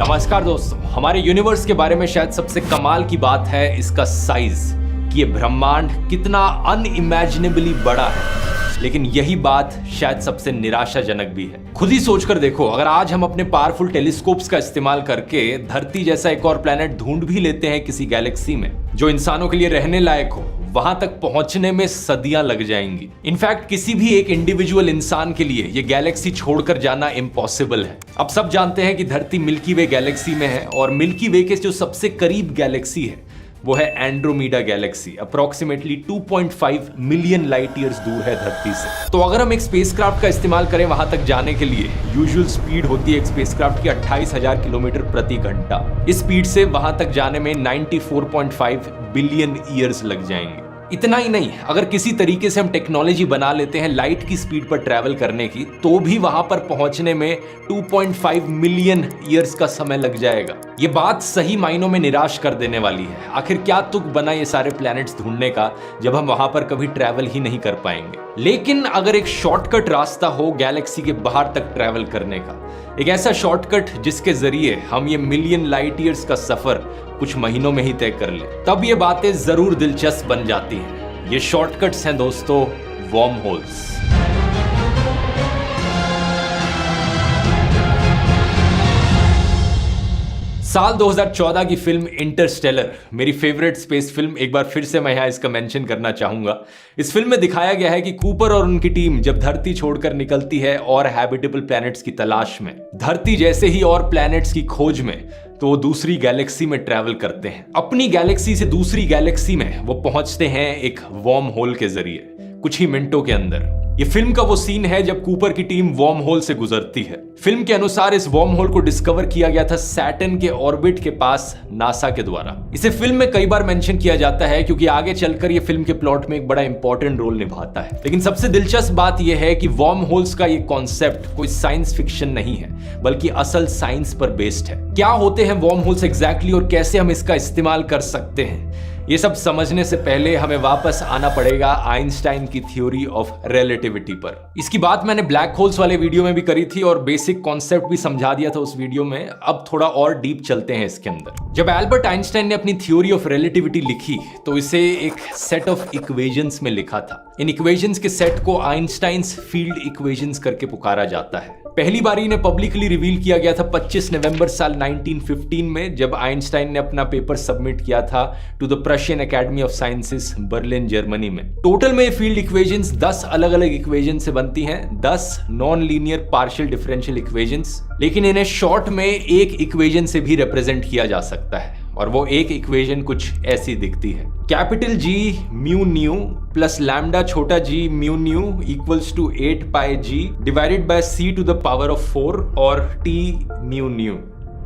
नमस्कार दोस्तों, हमारे यूनिवर्स के बारे में शायद सबसे कमाल की बात है इसका साइज, कि ये ब्रह्मांड कितना अनइमेजिनेबली बड़ा है। लेकिन यही बात शायद सबसे निराशाजनक भी है। खुद ही सोचकर देखो, अगर आज हम अपने पावरफुल टेलीस्कोप्स का इस्तेमाल करके धरती जैसा एक और प्लेनेट ढूंढ भी लेते हैं किसी गैलेक्सी में जो इंसानों के लिए रहने लायक हो, वहां तक पहुंचने में सदियां लग जाएंगी। इनफैक्ट किसी भी एक इंडिविजुअल इंसान के लिए ये गैलेक्सी छोड़कर जाना इम्पॉसिबल है। अब सब जानते हैं कि धरती मिल्की वे गैलेक्सी में है और मिल्की वे के जो सबसे करीब गैलेक्सी है वो है Andromeda Galaxy. Approximately 2.5 million light years दूर है धरती से। तो अगर हम एक स्पेसक्राफ्ट का इस्तेमाल करें वहां तक जाने के लिए, यूजुअल स्पीड होती है एक स्पेसक्राफ्ट की 28,000 किलोमीटर प्रति घंटा। इस स्पीड से वहां तक जाने में 94.5 बिलियन ईयर्स लग जाएंगे। इतना ही नहीं, अगर किसी तरीके से हम टेक्नोलॉजी बना लेते हैं लाइट की स्पीड पर ट्रैवल करने की, तो भी वहां पर पहुंचने में 2.5 मिलियन ईयर्स का समय लग जाएगा। ये बात सही मायनों में निराश कर देने वाली है। आखिर क्या तुक बना ये सारे प्लैनेट्स ढूंढने का जब हम वहां पर कभी ट्रैवल ही नहीं कर पाएंगे। लेकिन अगर एक शॉर्टकट रास्ता हो गैलेक्सी के बाहर तक ट्रैवल करने का, एक ऐसा शॉर्टकट जिसके जरिए हम ये मिलियन लाइट ईयर्स का सफर कुछ महीनों में ही तय कर ले, तब ये बातें जरूर दिलचस्प बन जाती हैं। ये शॉर्टकट्स हैं दोस्तों, वर्म होल्स। साल 2014 की फिल्म इंटरस्टेलर मेरी फेवरेट स्पेस फिल्म, एक बार फिर से मैं यहां इसका मेंशन करना चाहूंगा। इस फिल्म में दिखाया गया है कि कूपर और उनकी टीम जब धरती छोड़कर निकलती है और हैबिटेबल प्लैनेट्स की तलाश में, धरती जैसे ही और प्लैनेट्स की खोज में, तो वो दूसरी गैलेक्सी में ट्रैवल करते हैं। अपनी गैलेक्सी से दूसरी गैलेक्सी में वो पहुंचते हैं एक वर्म होल के जरिए कुछ ही मिनटों के अंदर। ये फिल्म का वो सीन है जब कूपर की टीम वर्म होल से गुजरती है। फिल्म के अनुसार इस वर्म होल को डिस्कवर किया गया था सैटर्न के ऑर्बिट के पास नासा के द्वारा। इसे फिल्म में कई बार मेंशन किया जाता है क्योंकि आगे चलकर ये फिल्म के प्लॉट में एक बड़ा इंपॉर्टेंट रोल निभाता है। लेकिन सबसे दिलचस्प बात यह है कि वर्म होल्स का ये कॉन्सेप्ट कोई साइंस फिक्शन नहीं है, बल्कि असल साइंस पर बेस्ड है। क्या होते हैं वर्म होल्स एग्जैक्टली और कैसे हम इसका इस्तेमाल कर सकते हैं, ये सब समझने से पहले हमें वापस आना पड़ेगा आइंस्टाइन की थ्योरी ऑफ रिलेटिविटी पर। इसकी बात मैंने ब्लैक होल्स वाले वीडियो में भी करी थी और बेसिक कॉन्सेप्ट भी समझा दिया था उस वीडियो में। अब थोड़ा और डीप चलते हैं इसके अंदर। जब एल्बर्ट आइंस्टाइन ने अपनी थ्योरी ऑफ रिलेटिविटी लिखी तो इसे एक सेट ऑफ इक्वेशंस में लिखा था। इन इक्वेशंस के सेट को आइंस्टाइन्स फील्ड इक्वेशंस करके पुकारा जाता है। पहली बार इन्हें पब्लिकली रिवील किया गया था 25 नवंबर साल 1915 में, जब आइंस्टाइन ने अपना पेपर सबमिट किया था to the Prussian academy of sciences Berlin Germany में। टोटल में फील्ड इक्वेशंस 10 अलग अलग इक्वेशन से बनती हैं, 10 non linear partial differential equations. लेकिन इन्हें शॉर्ट में एक इक्वेशन से भी रिप्रेजेंट किया जा सकता है और वो एक इक्वेशन कुछ ऐसी दिखती है। Capital G mu nu plus lambda छोटा G mu nu equals to 8 pi G divided by c to the power of 4 और t म्यू न्यू।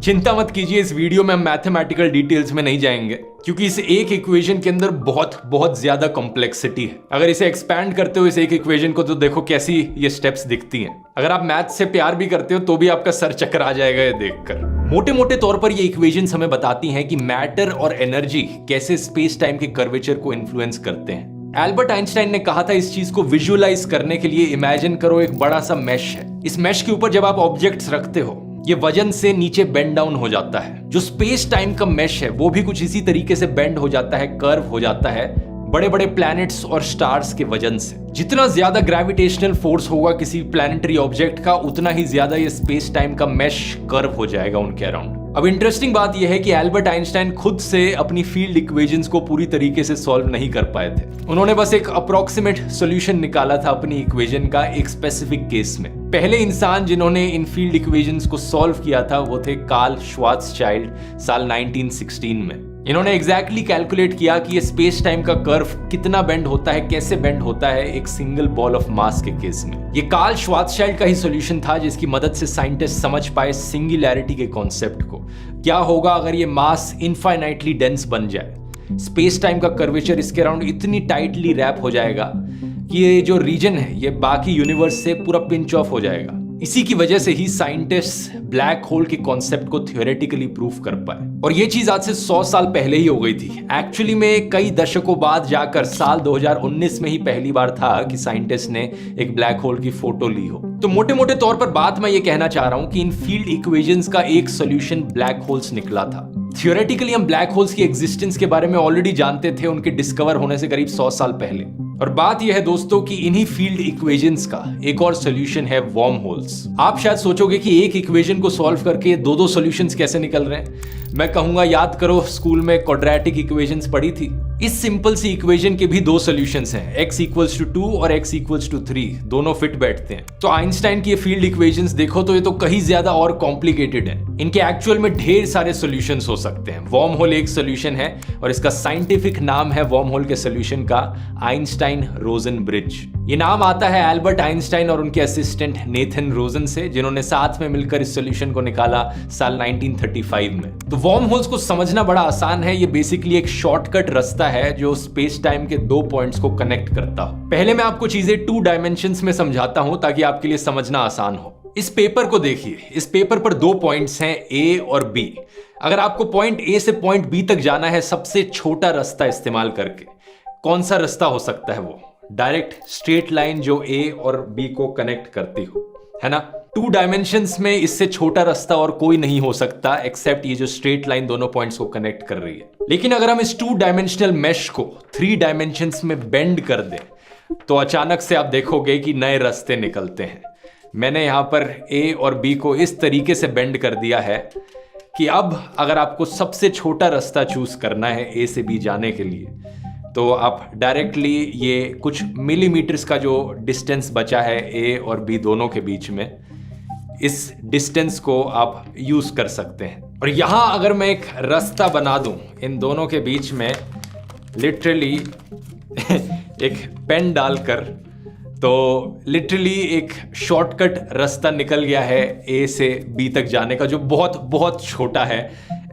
चिंता मत कीजिए, इस वीडियो में हम मैथमेटिकल डिटेल्स में नहीं जाएंगे क्योंकि इस एक इक्वेशन के अंदर बहुत ज्यादा कॉम्प्लेक्सिटी है। अगर इसे एक्सपैंड करते हो इस एक इक्वेशन को, तो देखो कैसी ये स्टेप्स दिखती हैं। अगर आप मैथ से प्यार भी करते हो तो भी आपका सर चक्कर आ जाएगा ये देखकर। मोटे मोटे तौर पर ये इक्वेशंस हमें बताती हैं कि मैटर और एनर्जी कैसे स्पेस टाइम के कर्वेचर को इन्फ्लुएंस करते हैं। एल्बर्ट आइंस्टाइन ने कहा था इस चीज को विजुअलाइज करने के लिए इमेजिन करो एक बड़ा सा मैश है। इस मैश के ऊपर जब आप ऑब्जेक्ट्स रखते हो, ये वजन से नीचे बेंड डाउन हो जाता है। जो स्पेस टाइम का मैश है वो भी कुछ इसी तरीके से बेंड हो जाता है, कर्व हो जाता है बड़े बड़े प्लैनेट्स और स्टार्स के वजन से। जितना ज्यादा ग्रेविटेशनल फोर्स होगा किसी प्लैनेटरी ऑब्जेक्ट का, उतना ही ज्यादा ये स्पेस टाइम का मैश कर्व हो जाएगा उनके अराउंड। अब इंटरेस्टिंग बात यह है कि एल्बर्ट आइंस्टाइन खुद से अपनी फील्ड इक्वेशंस को पूरी तरीके से सॉल्व नहीं कर पाए थे। उन्होंने बस एक अप्रोक्सीमेट सॉल्यूशन निकाला था अपनी इक्वेशन का एक स्पेसिफिक केस में। पहले इंसान जिन्होंने इन फील्ड इक्वेशंस को सॉल्व किया था वो थे कार्ल श्वार्ज़शाइल्ड साल 1916 में। इन्होंने एग्जैक्टली कैलकुलेट किया कि ये स्पेस टाइम का कर्व कितना बेंड होता है, कैसे बेंड होता है एक सिंगल बॉल ऑफ मास के केस में। ये कार्ल श्वार्ज़शाइल्ड का ही सॉल्यूशन था जिसकी मदद से साइंटिस्ट समझ पाए सिंगुलैरिटी के कॉन्सेप्ट को। क्या होगा अगर ये मास इनफाइनाइटली डेंस बन जाए, स्पेस टाइम का कर्वेचर इसके अराउंड इतनी टाइटली रैप हो जाएगा कि ये जो रीजन है ये बाकी यूनिवर्स से पूरा पिंच ऑफ हो जाएगा। इसी की वजह से ही साइंटिस्ट ब्लैक होल के कॉन्सेप्ट को थियोरेटिकली प्रूव कर पाए। और ये चीज आज से 100 साल पहले ही हो गई थी। एक्चुअली में कई दशकों बाद जाकर साल 2019 में ही पहली बार था कि साइंटिस्ट ने एक ब्लैक होल की फोटो ली हो। तो मोटे मोटे तौर पर बात मैं ये कहना चाह रहा हूं कि इन फील्ड इक्वेशंस का एक सॉल्यूशन ब्लैक होल्स निकला था। थियोरेटिकली हम ब्लैक होल्स की एग्जिस्टेंस के बारे में ऑलरेडी जानते थे उनके डिस्कवर होने से करीब 100 साल पहले। और बात यह है दोस्तों कि इन्हीं फील्ड इक्वेशंस का एक और सॉल्यूशन है वर्म होल्स। आप शायद सोचोगे कि एक इक्वेशन को सॉल्व करके दो सॉल्यूशंस कैसे निकल रहे हैं। मैं कहूंगा याद करो, स्कूल में क्वाड्रेटिक इक्वेशंस पढ़ी थी। इस सिंपल सी इक्वेशन के भी दो सॉल्यूशंस हैं, x इक्वल्स टू 2 और x इक्वल्स टू 3, दोनों फिट बैठते हैं। तो आइंस्टाइन की ये फील्ड इक्वेशंस देखो तो ये तो कहीं ज्यादा और कॉम्प्लिकेटेड है। इनके एक्चुअल में ढेर सारे सॉल्यूशंस हो सकते हैं। वर्म होल एक सॉल्यूशन है और इसका साइंटिफिक नाम है वर्म होल के सॉल्यूशन का आइंस्टाइन रोजन ब्रिज। ये नाम आता है एल्बर्ट आइंस्टाइन और उनके असिस्टेंट नेथन रोजन से, जिन्होंने साथ में मिलकर इस सॉल्यूशन को निकाला साल 1935 में। तो वर्म होल्स को समझना बड़ा आसान है। ये बेसिकली एक शॉर्टकट रास्ता है जो स्पेस टाइम के दो पॉइंट्स को कनेक्ट करता हो। पहले मैं आपको चीजें 2 डायमेंशंस में समझाता हूं ताकि आपके लिए समझना आसान हो। इस पेपर को देखिए, इस पेपर पर 2 पॉइंट्स हैं A और B। अगर आपको पॉइंट A से पॉइंट B तक जाना है सबसे छोटा रास्ता इस्तेमाल करके, कौन सा रास्ता हो सकता है? वो डायरेक्ट स्ट्रेट लाइन जो A और B को कनेक्ट करती हो, है ना। 2 डायमेंशंस में इससे छोटा रास्ता और कोई नहीं हो सकता एक्सेप्ट ये जो स्ट्रेट लाइन दोनों पॉइंट्स को कनेक्ट कर रही है। लेकिन अगर हम इस 2 डायमेंशनल मेश को 3 डायमेंशंस में बेंड कर दें तो अचानक से आप देखोगे कि नए रास्ते निकलते हैं। मैंने यहां पर A और B को इस तरीके से बेंड कर दिया है कि अब अगर आपको सबसे छोटा रास्ता चूज करना है A से B जाने के लिए, तो आप डायरेक्टली ये कुछ मिलीमीटर्स का जो डिस्टेंस बचा है A और B दोनों के बीच में, इस डिस्टेंस को आप यूज कर सकते हैं। और यहां अगर मैं एक रास्ता बना दूं इन दोनों के बीच में, लिटरली एक पेन डालकर, तो लिटरली एक शॉर्टकट रास्ता निकल गया है A से B तक जाने का, जो बहुत बहुत छोटा है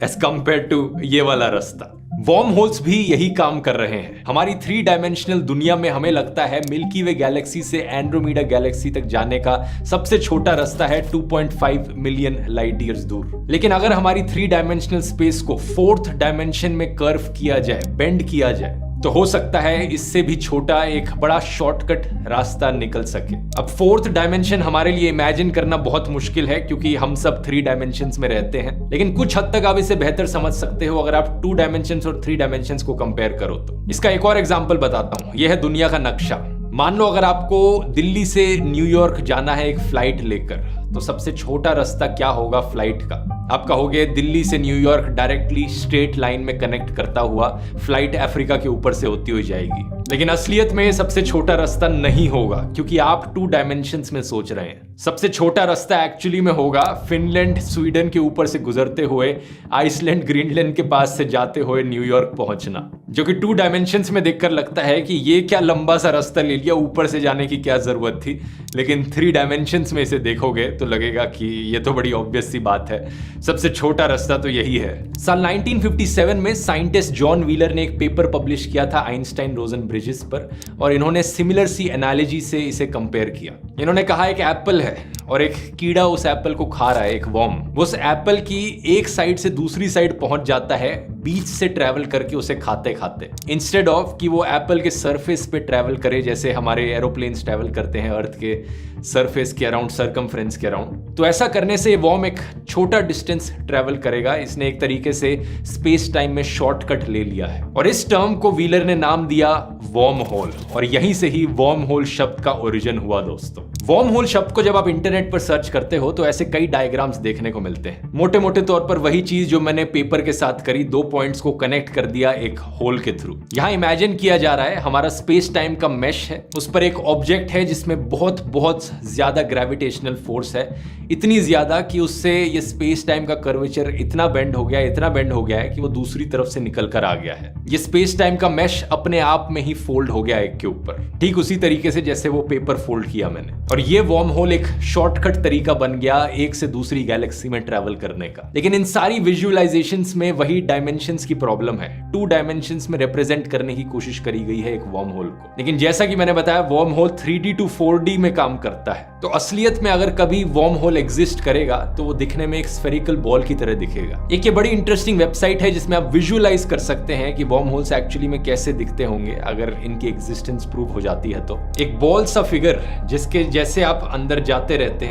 एज कंपेयर टू ये वाला रास्ता। वर्म होल्स भी यही काम कर रहे हैं। हमारी 3 डायमेंशनल दुनिया में हमें लगता है मिल्की वे गैलेक्सी से एंड्रोमेडा गैलेक्सी तक जाने का सबसे छोटा रास्ता है 2.5 मिलियन लाइट ईयर्स दूर। लेकिन अगर हमारी 3 डायमेंशनल स्पेस को 4th डायमेंशन में कर्व किया जाए, बेंड किया जाए, तो हो सकता है इससे भी छोटा एक बड़ा शॉर्टकट रास्ता निकल सके। अब 4th डायमेंशन हमारे लिए इमेजिन करना बहुत मुश्किल है क्योंकि हम सब 3 डायमेंशंस में रहते हैं, लेकिन कुछ हद तक आप इसे बेहतर समझ सकते हो अगर आप 2 डायमेंशंस और 3 डायमेंशंस को कंपेयर करो तो। इसका एक और एग्जांपल बताता हूं। यह है दुनिया का नक्शा। मान लो अगर आपको दिल्ली से न्यूयॉर्क जाना है एक फ्लाइट लेकर, तो सबसे छोटा रास्ता क्या होगा फ्लाइट का? आप कहोगे दिल्ली से न्यूयॉर्क डायरेक्टली स्ट्रेट लाइन में कनेक्ट करता हुआ फ्लाइट अफ्रीका के ऊपर से होती हुई जाएगी। लेकिन असलियत में सबसे छोटा रास्ता नहीं होगा क्योंकि आप 2 डायमेंशंस में सोच रहे हैं। सबसे छोटा रास्ता एक्चुअली में होगा फिनलैंड स्वीडन के ऊपर से गुजरते हुए आइसलैंड ग्रीनलैंड के पास से जाते हुए न्यूयॉर्क पहुंचना, जो कि 2 डायमेंशंस में देखकर लगता है कि ये क्या लंबा सा रास्ता ले लिया, ऊपर से जाने की क्या जरूरत थी। लेकिन 3 डायमेंशंस में इसे देखोगे तो लगेगा कि ये तो बड़ी ऑब्वियस सी बात है, सबसे छोटा रास्ता तो यही है। साल 1957 में साइंटिस्ट जॉन व्हीलर ने एक पेपर पब्लिश किया था आइंस्टाइन रोजन ब्रिजेस पर, और इन्होंने सिमिलर सी एनालॉजी से इसे कंपेयर किया। इन्होंने कहा एक एप्पल है और एक कीड़ा उस एप्पल को खा रहा है, एक वर्म। वो उस एप्पल की एक साइड से दूसरी साइड पहुंच जाता है बीच से ट्रैवल करके उसे खाते खाते, इंस्टेड ऑफ कि वो एप्पल के सरफेस पे ट्रैवल करे जैसे हमारे एरोप्लेन्स ट्रैवल करते हैं अर्थ के सरफेस के अराउंड, सरकमफ्रेंस के अराउंड। तो ऐसा करने से वर्म एक छोटा डिस्टेंस ट्रैवल करेगा। इसने एक तरीके से स्पेस टाइम में शॉर्टकट ले लिया है और इस टर्म को व्हीलर ने नाम दिया वर्म होल, और यहीं से ही वर्म होल शब्द का ओरिजिन हुआ दोस्तों। वर्म होल शब्द को जब आप इंटरनेट पर सर्च करते हो तो ऐसे कई डायग्राम्स देखने को मिलते हैं। मोटे मोटे तौर पर वही चीज जो मैंने पेपर के साथ करी, 2 पॉइंट्स को कनेक्ट कर दिया एक होल के थ्रू। यहां इमेजिन किया जा रहा है हमारा स्पेस टाइम का मेश है, उस पर एक ऑब्जेक्ट है जिसमें बहुत बहुत ज्यादा ग्रेविटेशनल फोर्स है, इतनी ज्यादा कि उससे ये स्पेस टाइम का कर्वेचर इतना बेंड हो गया है कि वो दूसरी तरफ से निकल कर आ गया है। ये स्पेस टाइम का मैश अपने आप में ही फोल्ड हो गया एक के ऊपर, ठीक उसी तरीके से जैसे वो पेपर फोल्ड किया मैंने। और ये वर्म होल एक शॉर्टकट तरीका बन गया एक से दूसरी गैलेक्सी में ट्रैवल करने का। लेकिन इन सारी विजुअलाइजेशंस में वही डायमेंशंस की प्रॉब्लम है। 2 डायमेंशंस में रिप्रेजेंट करने की कोशिश करी गई है एक वर्म होल को। लेकिन जैसा कि मैंने बताया, worm hole 3D to 4D में काम करता है। तो असलियत में अगर कभी वर्म होल एग्जिस्ट करेगा तो वो दिखने में एक स्फेरिकल बॉल की तरह दिखेगा। एक ये बड़ी इंटरेस्टिंग वेबसाइट है जिसमें आप विजुअलाइज कर सकते हैं कि वर्म होल्स एक्चुअली में कैसे दिखते होंगे अगर इनकी एग्जिस्टेंस प्रूव हो जाती है। तो एक बॉल सा फिगर जिसके जैसे आप अंदर जाते रहते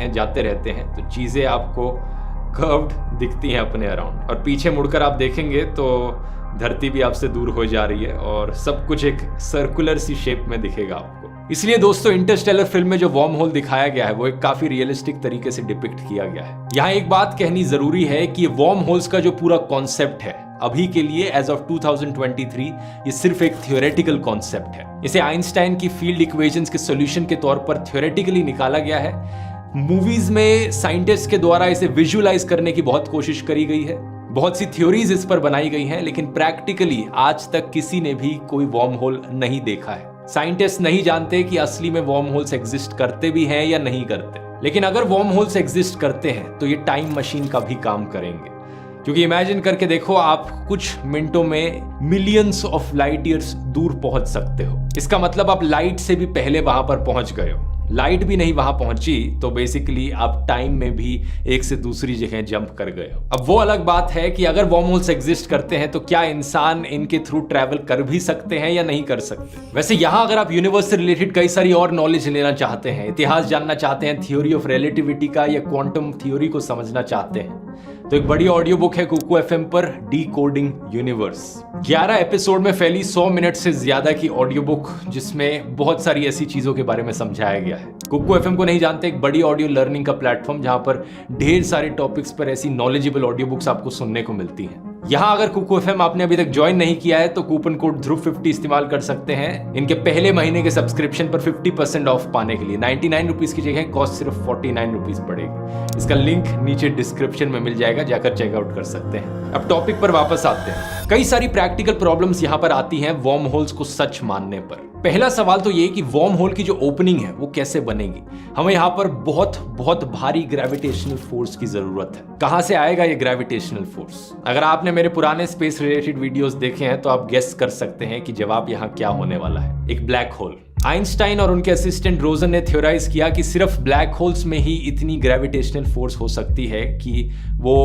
हैं तो चीजें आपको कर्व्ड दिखती हैं अपने अराउंड, और पीछे मुड़कर आप देखेंगे तो धरती भी आपसे दूर हो जा रही है और सब कुछ एक सर्कुलर सी शेप में दिखेगा आपको। इसलिए दोस्तों, इंटरस्टेलर फिल्म में जो वर्म होल दिखाया गया है वो एक काफी रियलिस्टिक तरीके से डिपिक्ट किया गया है। यहाँ एक बात कहनी जरूरी है कि ये वर्म होल्स का जो पूरा कॉन्सेप्ट है अभी के लिए एज ऑफ 2023 ये सिर्फ एक थियोरेटिकल कॉन्सेप्ट है। इसे आइंस्टाइन की फील्ड इक्वेशंस के सॉल्यूशन के तौर पर थियोरेटिकली निकाला गया है। मूवीज में साइंटिस्ट के द्वारा इसे विजुअलाइज करने की बहुत कोशिश करी गई है, बहुत सी थ्योरीज इस पर बनाई गई हैं, लेकिन प्रैक्टिकली आज तक किसी ने भी कोई वर्म होल नहीं देखा है। साइंटिस्ट नहीं जानते कि असली में वर्म होल्स एग्जिस्ट करते भी हैं या नहीं करते। लेकिन अगर वर्म होल्स एग्जिस्ट करते हैं तो ये टाइम मशीन का भी काम करेंगे, क्योंकि इमेजिन करके देखो, आप कुछ मिनटों में मिलियंस ऑफ लाइट ईयर्स दूर पहुंच सकते हो। इसका मतलब आप लाइट से भी पहले वहां पर पहुंच गए हो। लाइट भी नहीं वहां पहुंची तो बेसिकली आप टाइम में भी एक से दूसरी जगह जंप कर गए हो। अब वो अलग बात है कि अगर वर्म होल्स एग्जिस्ट करते हैं तो क्या इंसान इनके थ्रू ट्रैवल कर भी सकते हैं या नहीं कर सकते। वैसे यहां अगर आप यूनिवर्स से रिलेटेड कई सारी और नॉलेज लेना चाहते हैं, इतिहास जानना चाहते हैं, थ्योरी ऑफ रिलेटिविटी का या क्वांटम थ्योरी को समझना चाहते हैं, तो एक बड़ी ऑडियो बुक है कुकू एफएम पर, डिकोडिंग यूनिवर्स। 11 एपिसोड में फैली 100 मिनट से ज्यादा की ऑडियो बुक, जिसमें बहुत सारी ऐसी चीजों के बारे में समझाया गया है। कुकू एफएम को नहीं जानते, एक बड़ी ऑडियो लर्निंग का प्लेटफॉर्म जहां पर ढेर सारे टॉपिक्स पर ऐसी नॉलेजेबल ऑडियो बुक्स आपको सुनने को मिलती हैं। यहाँ अगर कुकू एफएम आपने अभी तक ज्वाइन नहीं किया है तो कूपन कोड ध्रुव50 इस्तेमाल कर सकते हैं इनके पहले महीने के सब्सक्रिप्शन पर 50% ऑफ पाने के लिए। 99 रुपीज की जगह कॉस्ट सिर्फ 49 रुपीज पड़ेगी। इसका लिंक नीचे डिस्क्रिप्शन में मिल जाएगा, जाकर चेकआउट कर सकते हैं। अब टॉपिक पर वापस आते हैं। कई सारी प्रैक्टिकल प्रॉब्लम्स यहाँ पर आती हैं वर्म होल्स को सच मानने पर। पहला सवाल तो ये कि वर्म होल की जो ओपनिंग है वो कैसे बनेगी। हमें यहाँ पर बहुत भारी ग्रेविटेशनल फोर्स की जरूरत है। कहां से आएगा ये ग्रेविटेशनल फोर्स? अगर आपने मेरे पुराने स्पेस रिलेटेड वीडियोस देखे हैं तो आप गेस कर सकते हैं कि जवाब यहाँ क्या होने वाला है। एक ब्लैक होल। आइंस्टाइन और उनके असिस्टेंट रोजन ने थ्योराइज किया कि सिर्फ ब्लैक होल्स में ही इतनी ग्रेविटेशनल फोर्स हो सकती है कि वो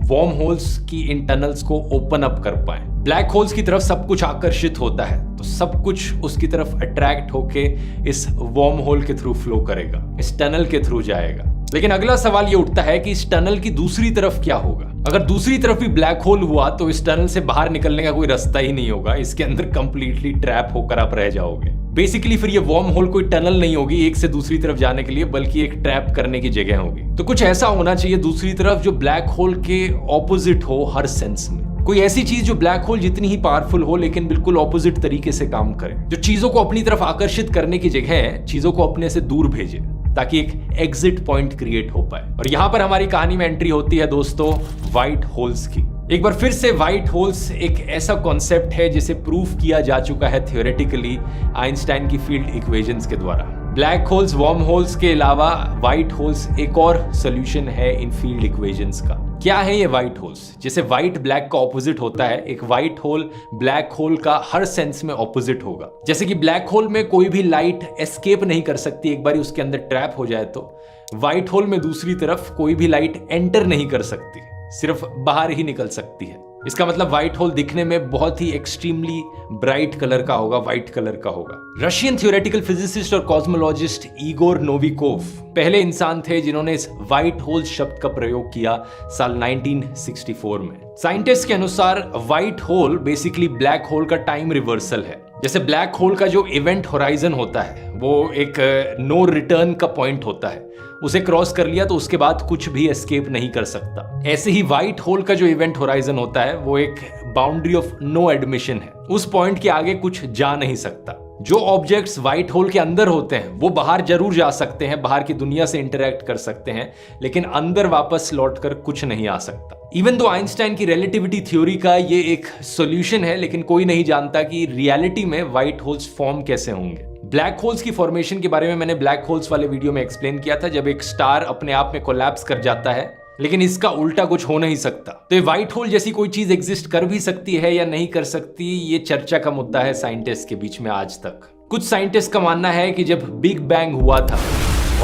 वर्म होल्स की इन टनल्स को ओपन अप कर पाए। ब्लैक होल्स की तरफ सब कुछ आकर्षित होता है तो सब कुछ उसकी तरफ अट्रैक्ट होके इस वर्म होल के थ्रू फ्लो करेगा, इस टनल के थ्रू जाएगा। लेकिन अगला सवाल ये उठता है कि इस टनल की दूसरी तरफ क्या होगा। अगर दूसरी तरफ भी ब्लैक होल हुआ तो इस टनल से बाहर निकलने का कोई रास्ता ही नहीं होगा, इसके अंदर कंप्लीटली ट्रैप होकर आप रह जाओगे। बेसिकली फिर ये वर्म होल कोई टनल नहीं होगी एक से दूसरी तरफ जाने के लिए, बल्कि एक ट्रैप करने की जगह होगी। तो कुछ ऐसा होना चाहिए दूसरी तरफ जो ब्लैक होल के ऑपोजिट हो हर सेंस में। कोई ऐसी चीज जो ब्लैक होल जितनी ही पावरफुल हो लेकिन बिल्कुल ऑपोजिट तरीके से काम करे, जो चीजों को अपनी तरफ आकर्षित करने की जगह चीजों को अपने से दूर भेजे, ताकि एक एग्जिट पॉइंट क्रिएट हो पाए। और यहां पर हमारी कहानी में एंट्री होती है दोस्तों व्हाइट होल्स की। एक बार फिर से व्हाइट होल्स एक ऐसा कॉन्सेप्ट है जिसे प्रूव किया जा चुका है थियोरेटिकली आइंस्टाइन की फील्ड इक्वेशंस के द्वारा। ब्लैक होल्स, वर्म होल्स के अलावा व्हाइट होल्स एक और सोल्यूशन है इन फील्ड इक्वेशंस का। क्या है ये व्हाइट होल्स? जैसे व्हाइट ब्लैक का ऑपोजिट होता है, एक व्हाइट होल ब्लैक होल का हर सेंस में ऑपोजिट होगा। जैसे कि ब्लैक होल में कोई भी लाइट एस्केप नहीं कर सकती एक बार उसके अंदर ट्रैप हो जाए, तो व्हाइट होल में दूसरी तरफ कोई भी लाइट एंटर नहीं कर सकती, सिर्फ बाहर ही निकल सकती है। इसका मतलब व्हाइट होल दिखने में बहुत ही एक्सट्रीमली ब्राइट कलर का होगा, व्हाइट कलर का होगा। रशियन थ्योरेटिकल फिजिसिस्ट और कॉस्मोलॉजिस्ट इगोर नोविकोव पहले इंसान थे जिन्होंने इस व्हाइट होल शब्द का प्रयोग किया साल 1964 में। साइंटिस्ट के अनुसार white hole basically black hole का टाइम रिवर्सल है। जैसे ब्लैक होल का जो इवेंट होराइजन होता है वो एक नो रिटर्न का पॉइंट होता है, उसे क्रॉस कर लिया तो उसके बाद कुछ भी एस्केप नहीं कर सकता। ऐसे ही व्हाइट होल का जो इवेंट होराइजन होता है वो एक बाउंड्री ऑफ नो एडमिशन है, उस पॉइंट के आगे कुछ जा नहीं सकता। जो ऑब्जेक्ट्स व्हाइट होल के अंदर होते हैं वो बाहर जरूर जा सकते हैं, बाहर की दुनिया से इंटरेक्ट कर सकते हैं, लेकिन अंदर वापस लौटकर कुछ नहीं आ सकता। इवन दो आइंस्टाइन की रिलेटिविटी थ्योरी का ये एक सॉल्यूशन है, लेकिन कोई नहीं जानता कि रियलिटी में व्हाइट होल्स फॉर्म कैसे होंगे। ब्लैक होल्स की फॉर्मेशन के बारे में मैंने ब्लैक होल्स वाले वीडियो में एक्सप्लेन किया था, जब एक स्टार अपने आप में कोलैप्स कर जाता है, लेकिन इसका उल्टा कुछ हो नहीं सकता। तो ये व्हाइट होल जैसी कोई चीज एग्जिस्ट कर भी सकती है या नहीं कर सकती, ये चर्चा का मुद्दा है साइंटिस्ट के बीच में आज तक। कुछ साइंटिस्ट का मानना है कि जब बिग बैंग हुआ था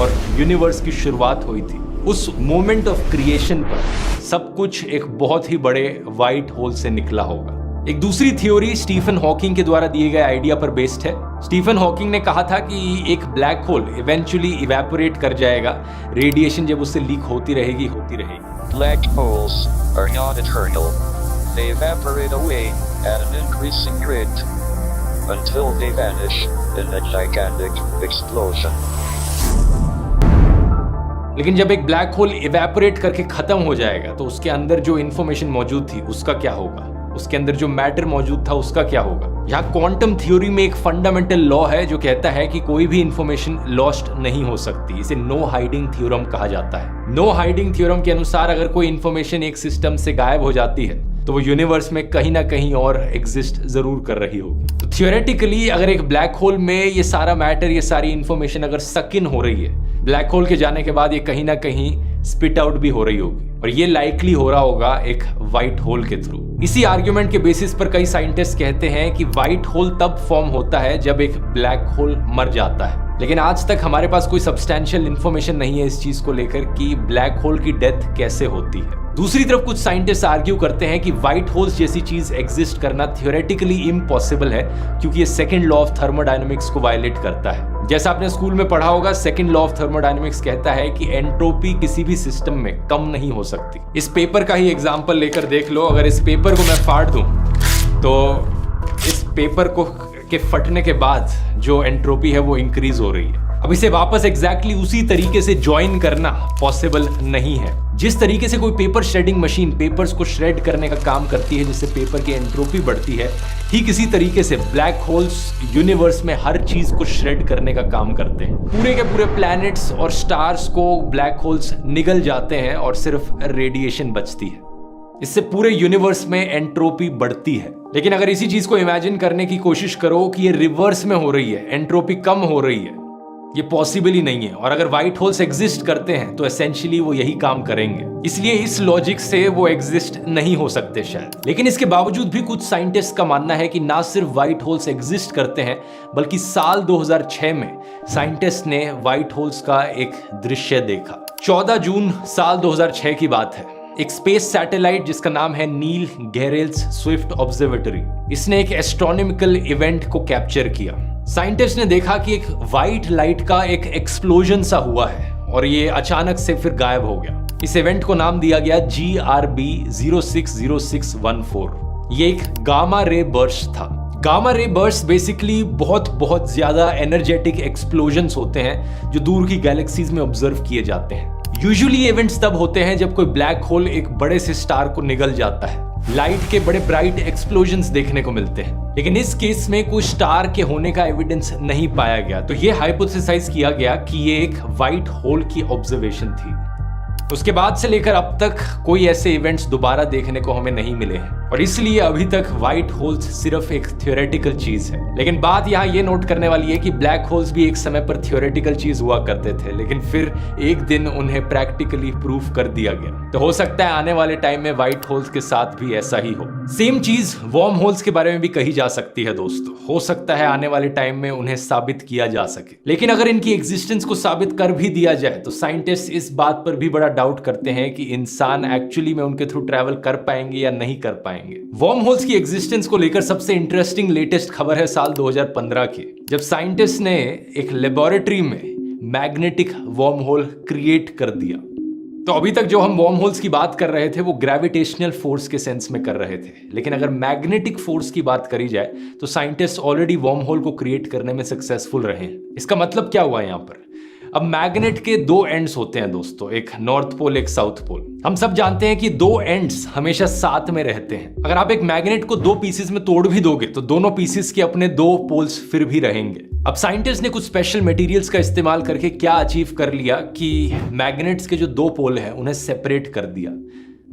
और यूनिवर्स की शुरुआत हुई थी, उस मोमेंट ऑफ क्रिएशन पर सब कुछ एक बहुत ही बड़े व्हाइट होल से निकला होगा। एक दूसरी थ्योरी स्टीफन हॉकिंग के द्वारा दिए गए आइडिया पर बेस्ड है। स्टीफन हॉकिंग ने कहा था कि एक ब्लैक होल इवेंचुअली इवेपोरेट कर जाएगा, रेडिएशन जब उससे लीक होती रहेगी। Black holes are not eternal. They evaporate away at an increasing rate until they vanish in a gigantic explosion. लेकिन जब एक ब्लैक होल इवेपोरेट करके खत्म हो जाएगा तो उसके अंदर जो इंफॉर्मेशन मौजूद थी उसका क्या होगा, उसके अंदर जो मैटर मौजूद था उसका क्या होगा। यहाँ क्वांटम थ्योरी में एक फंडामेंटल लॉ है जो कहता है कि कोई भी इंफॉर्मेशन लॉस्ट नहीं हो सकती। इसे नो हाइडिंग थ्योरम कहा जाता है। नो हाइडिंग थ्योरम के अनुसार अगर कोई इंफॉर्मेशन एक सिस्टम से गायब हो जाती है तो वो यूनिवर्स में कहीं ना कहीं और एग्जिस्ट जरूर कर रही होगी। तो थियोरेटिकली अगर एक ब्लैक होल में ये सारा मैटर, ये सारी इंफॉर्मेशन अगर सक इन हो रही है, ब्लैक होल के जाने के बाद ये कहीं ना कहीं स्पिट आउट भी हो रही होगी, और ये लाइकली हो रहा होगा एक व्हाइट होल के थ्रू। इसी आर्ग्यूमेंट के बेसिस पर कई साइंटिस्ट कहते हैं कि व्हाइट होल तब फॉर्म होता है जब एक ब्लैक होल मर जाता है। लेकिन आज तक हमारे पास कोई सब्सटैंशियल इंफॉर्मेशन नहीं है इस चीज को लेकर कि ब्लैक होल की डेथ कैसे होती है। दूसरी तरफ कुछ साइंटिस्ट आर्ग्यू करते हैं कि व्हाइट होल्स जैसी चीज एग्जिस्ट करना थियोरेटिकली इम्पॉसिबल है, क्योंकि ये सेकंड लॉ ऑफ थर्मोडायनेमिक्स को वायलेट करता है। जैसा आपने स्कूल में पढ़ा होगा, सेकंड लॉ ऑफ थर्मोडायनेमिक्स कहता है कि एंट्रोपी किसी भी सिस्टम में कम नहीं हो सकती। इस पेपर का ही एग्जांपल लेकर देख लो। अगर इस पेपर को मैं फाड़ दूं तो इस पेपर को के फटने के बाद जो एंट्रोपी है वो इंक्रीज हो रही है। अब इसे वापस एग्जैक्टली उसी तरीके से ज्वाइन करना पॉसिबल नहीं है। जिस तरीके से कोई पेपर श्रेडिंग मशीन पेपर्स को श्रेड करने का काम करती है, जिससे पेपर की एंट्रोपी बढ़ती है, ठीक इसी तरीके से ब्लैक होल्स यूनिवर्स में हर चीज को श्रेड करने का काम करते हैं। पूरे के पूरे प्लैनेट्स और स्टार्स को ब्लैक होल्स निगल जाते हैं और सिर्फ रेडिएशन बचती है। इससे पूरे यूनिवर्स में एंट्रोपी बढ़ती है। लेकिन अगर इसी चीज को इमेजिन करने की कोशिश करो कि ये रिवर्स में हो रही है, एंट्रोपी कम हो रही है, ये पॉसिबल ही नहीं है। और अगर व्हाइट होल्स एग्जिस्ट करते हैं तो एसेंशियली वो यही काम करेंगे। इसलिए इस लॉजिक से वो एग्जिस्ट नहीं हो सकते शायद। लेकिन इसके बावजूद भी कुछ साइंटिस्ट का मानना है कि ना सिर्फ व्हाइट होल्स एग्जिस्ट करते हैं, बल्कि साल 2006 में साइंटिस्ट ने व्हाइट होल्स का एक दृश्य देखा। 14 जून साल 2006 की बात है। एक स्पेस सैटेलाइट जिसका नाम है नील गेरेल्स स्विफ्ट ऑब्जर्वेटरी, इसने एक एस्ट्रोनॉमिकल इवेंट को कैप्चर किया। साइंटिस्ट ने देखा कि एक व्हाइट लाइट का एक एक्सप्लोजन सा हुआ है और ये अचानक से फिर गायब हो गया। इस इवेंट को नाम दिया गया GRB 060614। ये एक गामा रे बर्स्ट था। गामा रे बर्स्ट बेसिकली बहुत ज्यादा एनर्जेटिक एक्सप्लोजन्स होते हैं जो दूर की गैलेक्सीज में ऑब्जर्व किए जाते हैं। यूजुअली इवेंट्स तब होते हैं जब कोई ब्लैक होल एक बड़े से स्टार को निगल जाता है। लाइट के बड़े ब्राइट एक्सप्लोजन्स देखने को मिलते हैं, लेकिन इस केस में कोई स्टार के होने का एविडेंस नहीं पाया गया। तो ये हाइपोथेसाइज किया गया कि ये एक व्हाइट होल की ऑब्जर्वेशन थी। उसके बाद से लेकर अब तक कोई ऐसे इवेंट्स दोबारा देखने को हमें नहीं मिले हैं, और इसलिए अभी तक व्हाइट होल्स सिर्फ एक थियोरेटिकल चीज है। लेकिन बात यहाँ ये नोट करने वाली है कि ब्लैक होल्स भी एक समय पर थियोरेटिकल चीज हुआ करते थे, लेकिन फिर एक दिन उन्हें प्रैक्टिकली प्रूफ कर दिया गया। तो हो सकता है आने वाले टाइम में व्हाइट होल्स के साथ भी ऐसा ही हो। सेम चीज वर्म होल्स के बारे में भी कही जा सकती है दोस्तों। हो सकता है आने वाले टाइम में उन्हें साबित किया जा सके, लेकिन अगर इनकी एग्जिस्टेंस को साबित कर भी दिया जाए तो साइंटिस्ट इस बात पर भी बड़ा डाउट करते हैं कि इंसान एक्चुअली में उनके थ्रू ट्रैवल कर पाएंगे या नहीं कर पाएंगे। वर्म होल्स की एग्जिस्टेंस को लेकर सबसे इंटरेस्टिंग लेटेस्ट खबर है साल 2015 की, जब साइंटिस्ट ने एक लेबोरेटरी में मैग्नेटिक वर्म होल क्रिएट कर दिया। तो अभी तक जो हम वर्म होल्स की बात कर रहे थे वो ग्रेविटेशनल फोर्स के सेंस में कर रहे थे, लेकिन अगर मैग्नेटिक फोर्स की बात करी जाए तो साइंटिस्ट ऑलरेडी वर्म होल को क्रिएट करने में सक्सेसफुल रहे हैं। इसका मतलब क्या हुआ यहाँ पर? अब मैग्नेट के दो एंड्स होते हैं दोस्तों, एक नॉर्थ पोल एक साउथ पोल। हम सब जानते हैं कि दो एंड्स हमेशा साथ में रहते हैं। अगर आप एक मैग्नेट को दो पीसेस में तोड़ भी दोगे तो दोनों पीसेस के अपने दो पोल्स फिर भी रहेंगे। अब साइंटिस्ट ने कुछ स्पेशल मटेरियल्स का इस्तेमाल करके क्या अचीव कर लिया कि मैग्नेट्स के जो दो पोल हैं उन्हें सेपरेट कर दिया,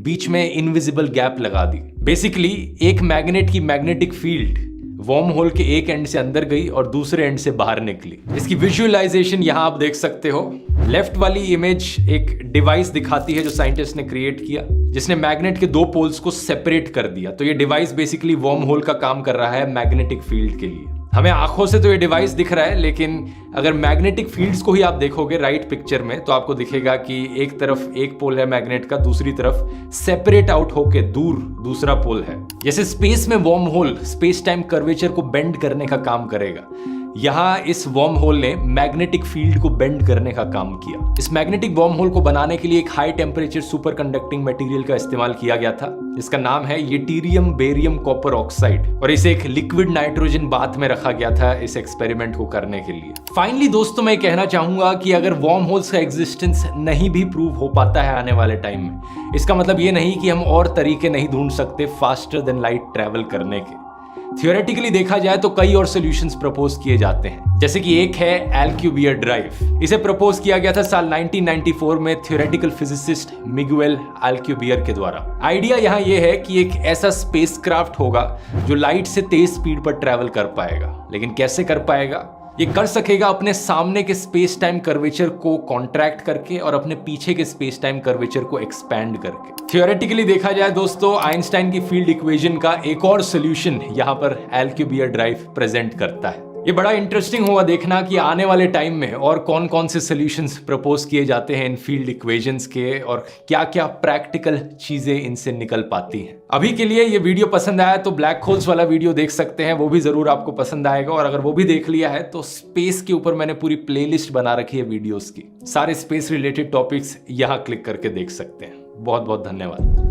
बीच में इनविजिबल गैप लगा दी। बेसिकली एक मैग्नेट की मैग्नेटिक फील्ड वॉर्म होल के एक एंड से अंदर गई और दूसरे एंड से बाहर निकली। इसकी विजुअलाइजेशन यहां आप देख सकते हो। लेफ्ट वाली इमेज एक डिवाइस दिखाती है जो साइंटिस्ट ने क्रिएट किया, जिसने मैग्नेट के दो पोल्स को सेपरेट कर दिया। तो ये डिवाइस बेसिकली वॉर्म होल का काम कर रहा है मैग्नेटिक फील्ड के लिए। हमें आंखों से तो ये डिवाइस दिख रहा है, लेकिन अगर मैग्नेटिक फील्ड्स को ही आप देखोगे राइट पिक्चर में तो आपको दिखेगा कि एक तरफ एक पोल है मैग्नेट का, दूसरी तरफ सेपरेट आउट होके दूर दूसरा पोल है। जैसे स्पेस में worm hole space time curvature को बेंड करने का काम करेगा, यहाँ इस वॉर्म होल ने मैग्नेटिक फील्ड को बेंड करने का काम किया। इस मैग्नेटिक वॉर्म होल को बनाने के लिए एक high temperature super conducting material का इस्तेमाल किया गया था, जिसका नाम है यूटेरियम बेरियम कॉपर ऑक्साइड, और इसे एक लिक्विड नाइट्रोजन बाथ में रखा गया था इस एक्सपेरिमेंट को करने के लिए। फाइनली दोस्तों मैं कहना चाहूंगा कि अगर वॉर्म होल्स का एग्जिस्टेंस नहीं भी प्रूव हो पाता है आने वाले टाइम में, इसका मतलब ये नहीं कि हम और तरीके नहीं ढूंढ सकते फास्टर देन लाइट ट्रेवल करने के। थियोरेटिकली देखा जाए तो कई और सॉल्यूशंस प्रपोज किए जाते हैं, जैसे कि एक है अल्क्यूबियर ड्राइव। इसे प्रपोज किया गया था साल 1994 में थियोरेटिकल फिजिसिस्ट मिगुएल अल्क्यूबियर के द्वारा। आइडिया यहाँ ये है कि एक ऐसा स्पेसक्राफ्ट होगा जो लाइट से तेज स्पीड पर ट्रैवल कर पाएगा। लेकिन कैसे कर पाएगा? ये कर सकेगा अपने सामने के स्पेस टाइम कर्वेचर को कॉन्ट्रैक्ट करके और अपने पीछे के स्पेस टाइम कर्वेचर को एक्सपैंड करके। थियोरेटिकली देखा जाए दोस्तों, आइंस्टाइन की फील्ड इक्वेशन का एक और सॉल्यूशन यहाँ पर अल्क्यूबियर ड्राइव प्रेजेंट करता है। ये बड़ा इंटरेस्टिंग होगा देखना कि आने वाले टाइम में और कौन कौन से सॉल्यूशंस प्रपोज किए जाते हैं इन फील्ड इक्वेशंस के, और क्या क्या प्रैक्टिकल चीजें इनसे निकल पाती हैं। अभी के लिए ये वीडियो पसंद आया तो ब्लैक होल्स वाला वीडियो देख सकते हैं, वो भी जरूर आपको पसंद आएगा। और अगर वो भी देख लिया है तो स्पेस के ऊपर मैंने पूरी प्लेलिस्ट बना रखी है वीडियोस की, सारे स्पेस रिलेटेड टॉपिक्स यहाँ क्लिक करके देख सकते हैं। बहुत बहुत धन्यवाद।